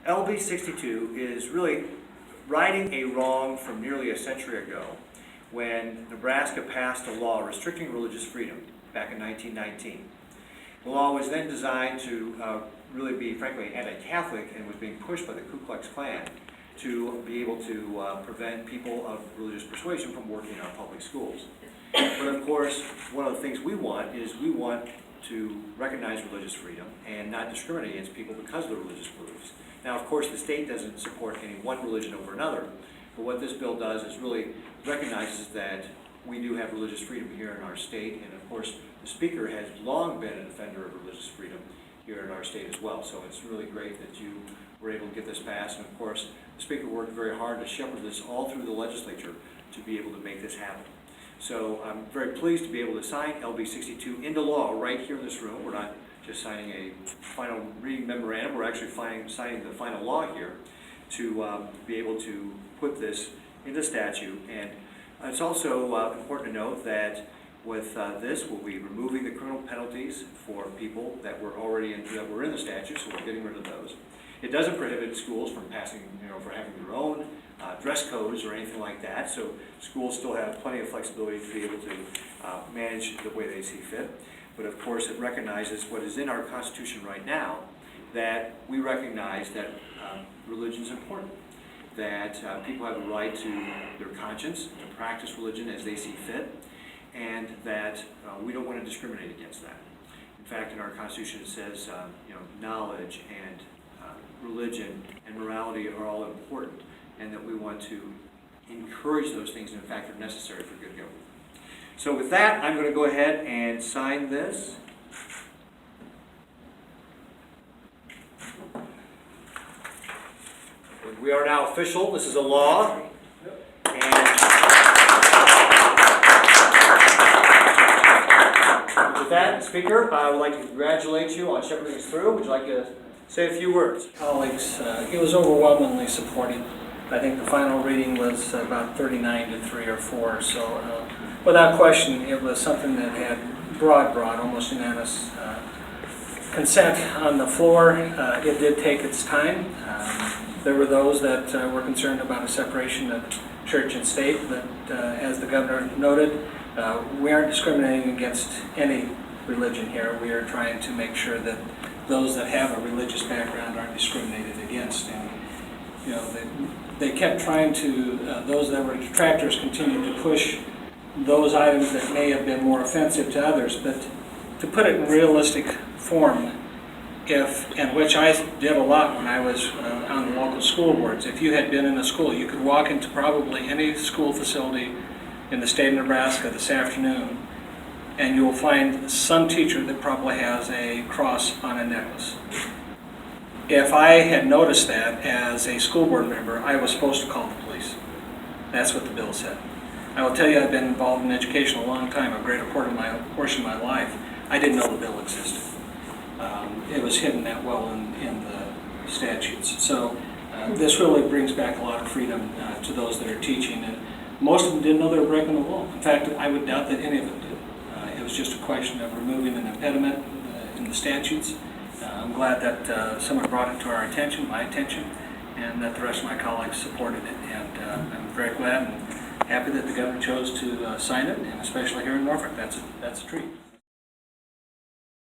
LB 62 is really righting a wrong from nearly a century ago when Nebraska passed a law restricting religious freedom back in 1919. The law was then designed to really be, frankly, anti-Catholic and was being pushed by the Ku Klux Klan to be able to prevent people of religious persuasion from working in our public schools. But of course, one of the things we want is we want to recognize religious freedom and not discriminate against people because of their religious beliefs. Now, of course, the state doesn't support any one religion over another, but what this bill does is really recognizes that we do have religious freedom here in our state, and of course, the Speaker has long been a defender of religious freedom here in our state as well, so it's really great that you were able to get this passed, and of course, the Speaker worked very hard to shepherd this all through the legislature to be able to make this happen. So I'm very pleased to be able to sign LB 62 into law right here in this room. We're not just signing a final reading memorandum, we're actually signing the final law here to be able to put this into statute. And it's also important to note that with this, we'll be removing the criminal penalties for people that were already in the statute, so we're getting rid of those. It doesn't prohibit schools from passing, for having their own dress codes or anything like that, so schools still have plenty of flexibility to be able to manage the way they see fit. But of course, it recognizes what is in our Constitution right now, that we recognize that religion is important, that people have a right to their conscience, to practice religion as they see fit, and that we don't want to discriminate against that. In fact, in our Constitution it says, knowledge and religion and morality are all important, and that we want to encourage those things, and in fact are necessary for good government. So with that, I'm going to go ahead and sign this. We are now official. This is a law. And with that, Speaker, I would like to congratulate you on shepherding us through. Would you like to say a few words? Colleagues, it was overwhelmingly supported. I think the final reading was about 39 to 3 or 4, so without question it was something that had broad, almost unanimous consent on the floor. It did take its time. There were those that were concerned about a separation of church and state, but as the governor noted, we aren't discriminating against any religion here. We are trying to make sure that those that have a religious background aren't discriminated against. And they kept trying to, those that were detractors continued to push those items that may have been more offensive to others, but to put it in realistic form, and which I did a lot when I was on the local school boards. If you had been in a school, you could walk into probably any school facility in the state of Nebraska this afternoon, and you will find some teacher that probably has a cross on a necklace. If I had noticed that as a school board member, I was supposed to call the police. That's what the bill said. I will tell you, I've been involved in education a long time, a greater portion of my life. I didn't know the bill existed. It was hidden that well in the statutes. So this really brings back a lot of freedom to those that are teaching, and most of them didn't know they were breaking the law. In fact, I would doubt that any of them did. It was just a question of removing an impediment in the statutes. I'm glad that someone brought it to our attention, my attention, and that the rest of my colleagues supported it. And I'm very glad and happy that the governor chose to sign it, and especially here in Norfolk. That's a treat.